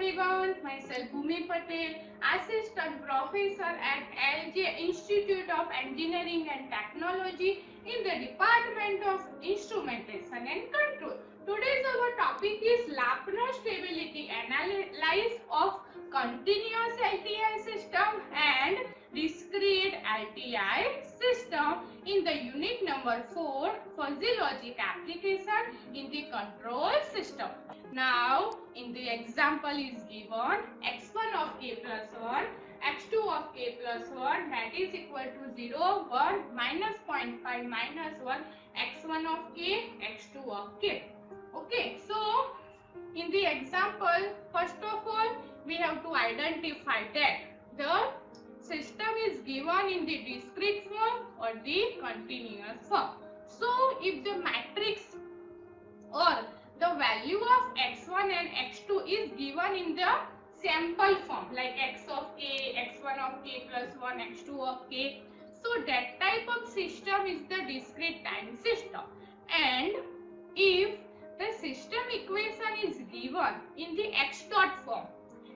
everyone, myself Bhumi Patel, Assistant Professor at LJ Institute of Engineering and Technology in the Department of Instrumentation and Control. Today's our topic is Lafner stability analysis of continuous LTI system and discrete LTI system in the unit number 4, fuzzy logic application in the control system. Now, in the example is given x1 of k plus 1, x2 of k plus 1 that is equal to 0, 1, minus 0.5 minus 1, x1 of k, x2 of k. Okay, so in the example, first of all, we have to identify that the system is given in the discrete form or the continuous form. So, if the matrix or the value of x1 and x2 is given in the sample form like x of k, x1 of k plus 1, x2 of k. So that type of system is the discrete time system. And if the system equation is given in the x dot form,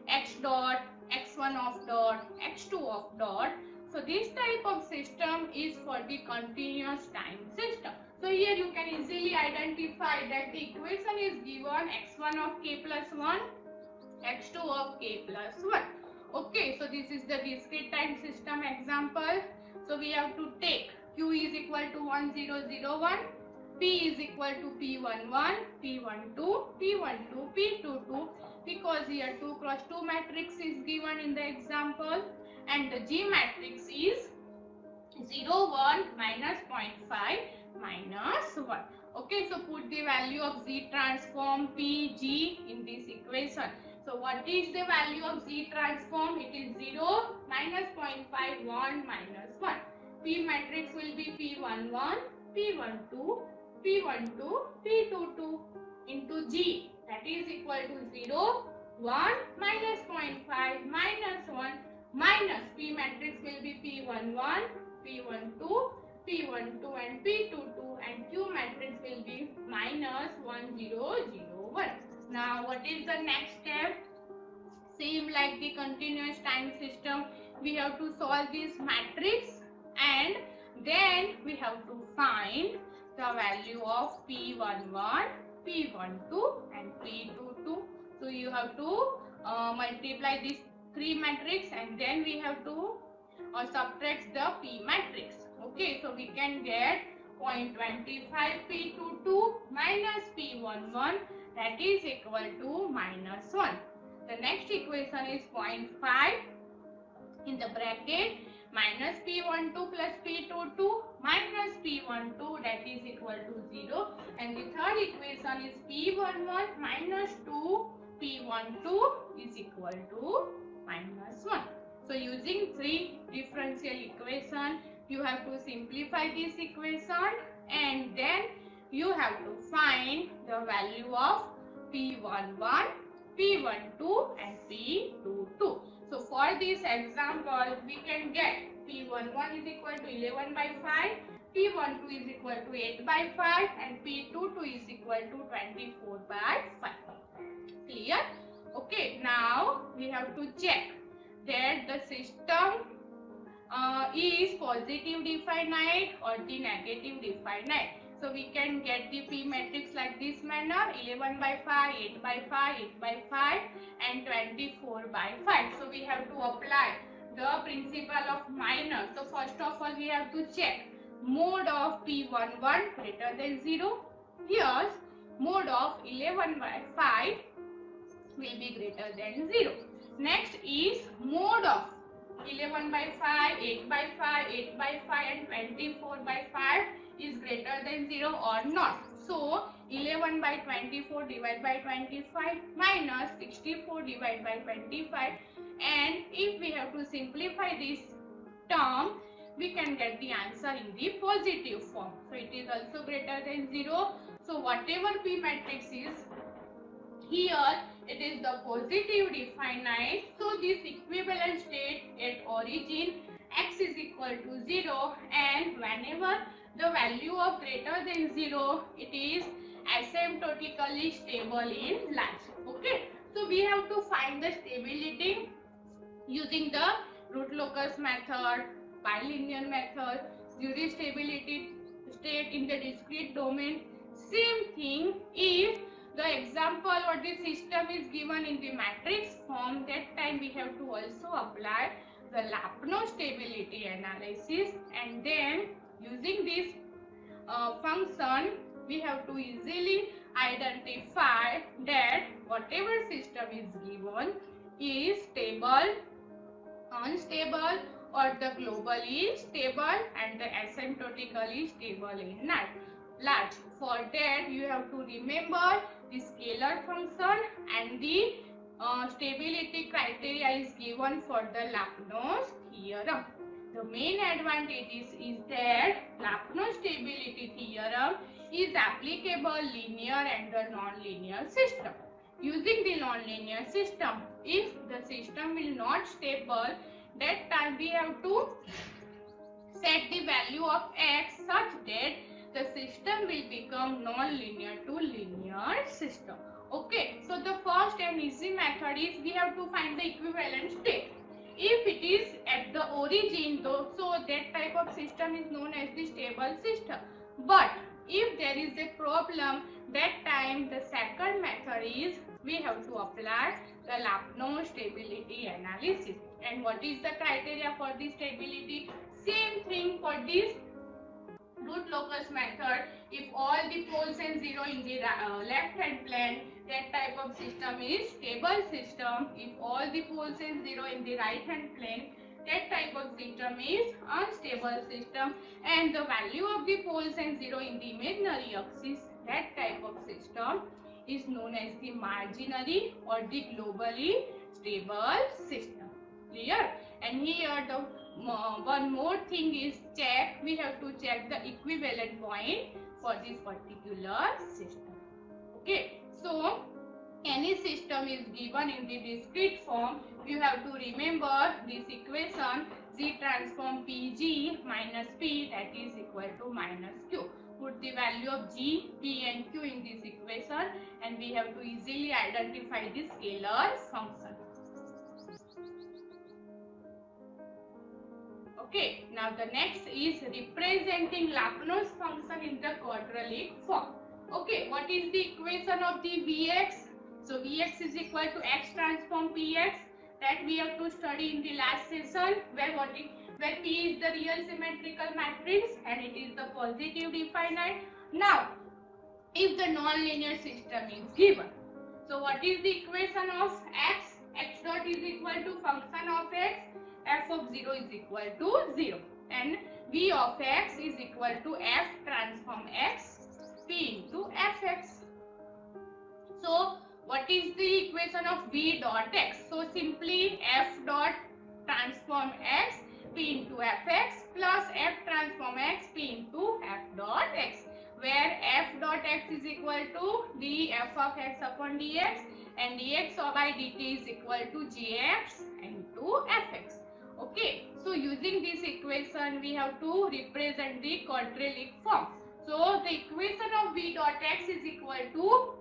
x dot, x1 of dot, x2 of dot, so this type of system is for the continuous time system. So here you can easily identify that the equation is given x1 of k plus 1, x2 of k plus 1. Okay, so this is the discrete time system example. So we have to take q is equal to 1001, p is equal to p11, p12, p12, p22 because here 2 cross 2 matrix is given in the example and the G matrix is 0, 1, minus 0.5, minus 1. Okay, so put the value of Z transform P, G in this equation. So what is the value of Z transform? It is 0, minus 0.5, 1, minus 1. P matrix will be P11, P12, P12, P22 into G. That is equal to 0, 1, minus 0.5, minus 1, minus P matrix will be P11, P12, P12 and P22 and Q matrix will be minus 1001. Now what is the next step? Same like the continuous time system, we have to solve this matrix and then we have to find the value of P11, P12 and P22. So you have to multiply these three matrix and then we have to subtract the P matrix. Okay, so we can get 0.25 P22 minus P11 that is equal to minus 1. The next equation is 0.5 in the bracket minus P12 plus P22 minus P12 that is equal to 0 and the third equation is P11 minus 2 P12 is equal to minus 1. So using three differential equation, you have to simplify this equation and then you have to find the value of P11, P12 and P22. So for this example, we can get P11 is equal to 11 by 5, P12 is equal to 8 by 5 and P22 is equal to 24 by 5. Clear? Okay, now we have to check that the system is positive definite or the negative definite. So we can get the P matrix like this manner 11 by 5, 8 by 5, 8 by 5 and 24 by 5. So we have to apply the principle of minor. So first of all we have to check mode of P11 greater than 0. Here mode of 11 by 5 will be greater than 0. Next is mode of 11 by 5, 8 by 5, 8 by 5 and 24 by 5 is greater than 0 or not. So 11 by 24 divided by 25 minus 64 divided by 25 and if we have to simplify this term we can get the answer in the positive form. So it is also greater than 0. So whatever P matrix is here it is the positive definite. So this equivalent state at origin x is equal to 0 and whenever the value of greater than 0 it is asymptotically stable in large. Okay, So we have to find the stability using the root locus method, bilinear method, Zurich stability state in the discrete domain. Same thing if the example or the system is given in the matrix form, that time we have to also apply the Lyapunov stability analysis, and then using this function we have to easily identify that whatever system is given is stable, unstable, or the globally stable and the asymptotically stable in large. For that you have to remember the scalar function, and the stability criteria is given for the Lyapunov theorem. The main advantages is that Lyapunov stability theorem is applicable linear and the non-linear system. Using the non-linear system, if the system will not stable, that time we have to set the value of x such that the system will become non-linear to linear system. Okay, so the first and easy method is we have to find the equivalent state. If it is at the origin though, so that type of system is known as the stable system. But if there is a problem, that time the second method is we have to apply the Lyapunov stability analysis. And what is the criteria for the stability? Same thing for this root locus method. If all the poles and zero in the left hand plane, that type of system is stable system. If all the poles and zero in the right hand plane, that type of system is unstable system. And the value of the poles and zero in the imaginary axis, that type of system is known as the marginary or the globally stable system. Clear? And here the one more thing is check. We have to check the equivalent point for this particular system. Okay. So any system is given in the discrete form, you have to remember this equation Z transform PG minus P, that is equal to minus Q. Put the value of G, P and Q in this equation, and we have to easily identify the scalar function. Okay, now the next is representing Lyapunov's function in the quadratic form. Okay, what is the equation of the Vx? So Vx is equal to x transform Px, that we have to study in the last session, where P is the real symmetrical matrix and it is the positive definite. Now, if the non-linear system is given, so what is the equation of x? X dot is equal to function of x, f of 0 is equal to 0, and v of x is equal to f transform x p into fx. So what is the equation of v dot x? So simply f dot transform x p into fx plus f transform x p into f dot x, where f dot x is equal to df of x upon dx and dx by dt is equal to gx into fx. Okay, so using this equation we have to represent the quadratic form. So the equation of v dot x is equal to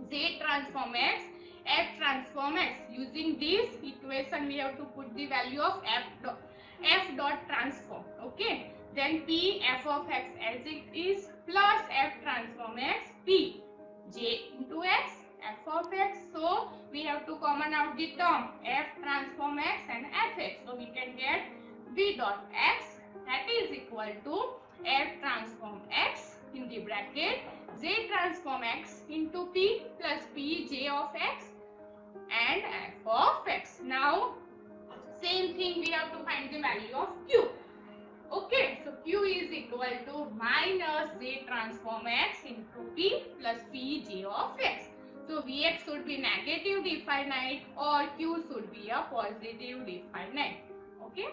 z transform x, f transform x. Using this equation we have to put the value of f dot transform. Okay, then p f of x as it is plus f transform x p j into x f of x. So we have to common out the term f transform x and fx. So we can get v dot x, that is equal to f transform x in the bracket j transform x into p plus p j of x and f of x. Now same thing, we have to find the value of q. Okay, so q is equal to minus j transform x into p plus p j of x. So Vx should be negative definite or Q should be a positive definite. Okay.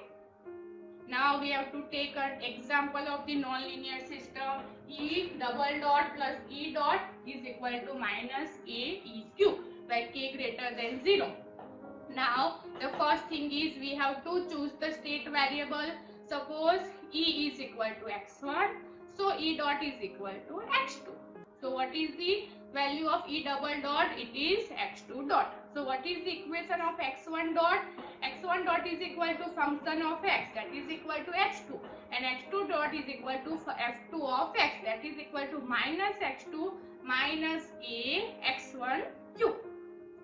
Now we have to take an example of the nonlinear system. E double dot plus E dot is equal to minus A EQ, where k greater than 0. Now the first thing is we have to choose the state variable. Suppose E is equal to x1, so E dot is equal to x2. So what is the value of E double dot, it is x2 dot. So what is the equation of x1 dot? x1 dot is equal to function of x, that is equal to x2, and x2 dot is equal to f2 of x, that is equal to minus x2 minus a x1 cube.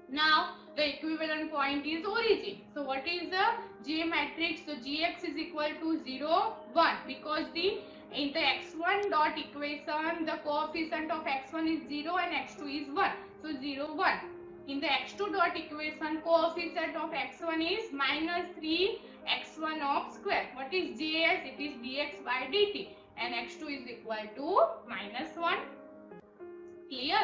Now the equivalent point is origin. So what is the J matrix? So Gx is equal to 0, 1, because in the x1 dot equation the coefficient of x1 is 0 and x2 is 1. So 0, 1. In the x2 dot equation coefficient of x1 is minus 3 x1 of square. What is Js? It is dx by dt, and x2 is equal to minus 1. Clear?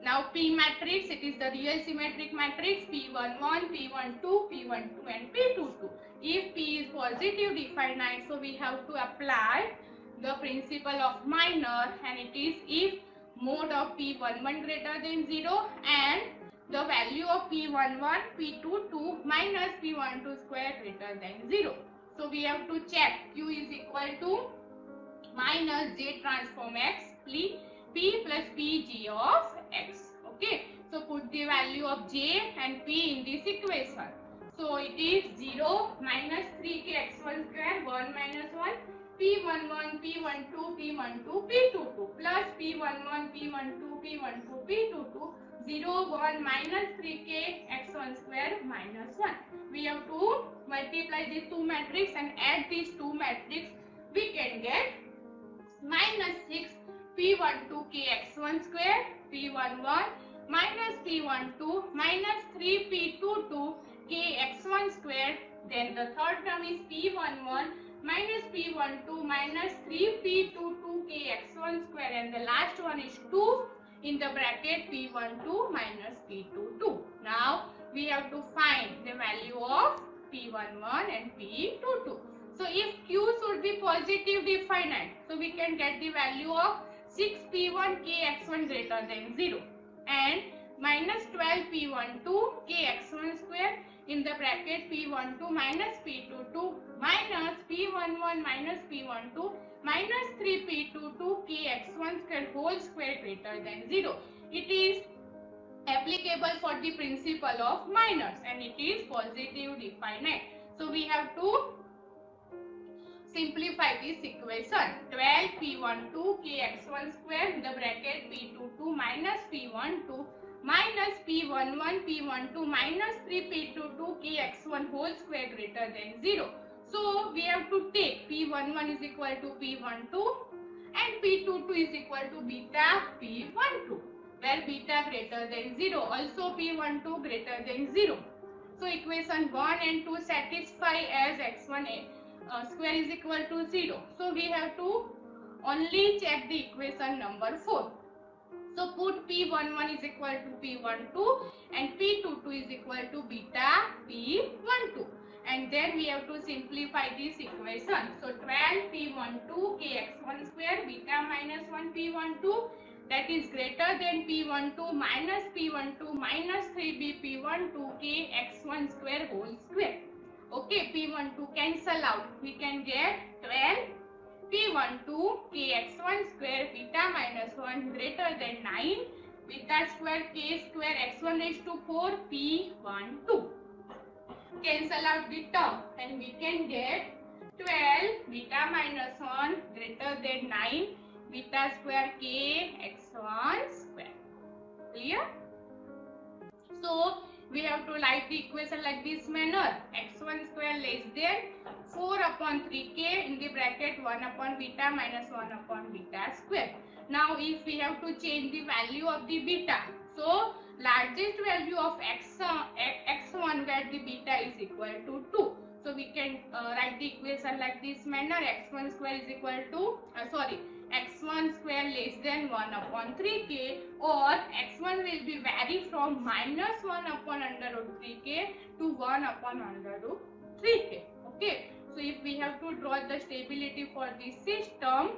Now P matrix, it is the real symmetric matrix P11, P12, P12 and P22. If P is positive definite, so we have to apply the principle of minor, and it is if mode of P11 greater than 0 and the value of P11, P22 minus P12 square greater than 0. So we have to check Q is equal to minus J transform X P plus Pg of X. Okay, so put the value of J and P in this equation. So it is 0 minus 3k x1 square 1 minus 1 P11, P12, P12, P22 plus P11, P12, P12, P22 0, 1 minus 3k x1 square minus 1. We have to multiply these two matrices and add these two matrices. We can get minus 6 P12 kx1 square P11 minus P12 minus 3 P22 kx1 square. Then the third term is P11 minus P12 minus 3 P22 kx1 square, and the last one is 2 in the bracket P12 minus P22. Now we have to find the value of P11 and P22. So if Q should be positive definite, so we can get the value of 6P1 kx1 greater than 0 and minus 12P12 kx1 square in the bracket P12 minus P22 minus P11 minus P12 minus 3P22 kx1 square whole square greater than 0. It is applicable for the principle of minors and it is positive definite. So we have to simplify this equation. 12P12 kx1 square in the bracket P22 minus P12 minus P11 P12 minus 3P22 kx1 whole square greater than 0. So we have to take P11 is equal to P12 and P22 is equal to beta P12, where beta greater than 0, also P12 greater than 0. So equation 1 and 2 satisfy as x1 square is equal to 0. So we have to only check the equation number 4. So put P11 is equal to P12 and P22 is equal to beta P12. And then we have to simplify this equation. So 12P12 kx1 square beta minus 1 P12, that is greater than P12 minus P12 minus 3B P12 kx1 square whole square. Okay, P12 cancel out. We can get 12 P12 kx1 square beta minus 1 greater than 9 beta square k square x1 raised to 4 P12. Cancel out the term and we can get 12 beta minus 1 greater than 9 beta square k x1 square. Clear? So we have to write the equation like this manner. X1 square less than 4 upon 3k in the bracket 1 upon beta minus 1 upon beta square. Now if we have to change the value of the beta, so largest value of x1 where the beta is equal to 2. So we can write the equation like this manner. X1 square is equal to x1 square less than 1 upon 3k, or x1 will be vary from minus 1 upon under root 3k to 1 upon under root 3k. Okay, so if we have to draw the stability for this system,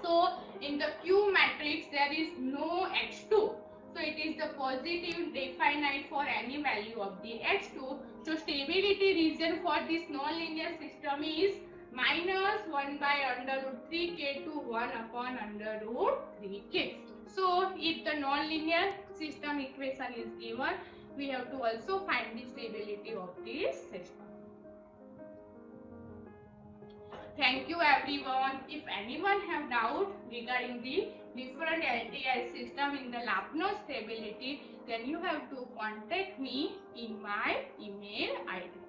so in the Q matrix there is no x2. So it is the positive definite for any value of the x2. So stability region for this nonlinear system is minus 1 by under root 3k to 1 upon under root 3k. So if the non-linear system equation is given, we have to also find the stability of this system. Thank you everyone. If anyone have doubt regarding the different LTI system in the Laplace stability, then you have to contact me in my email ID.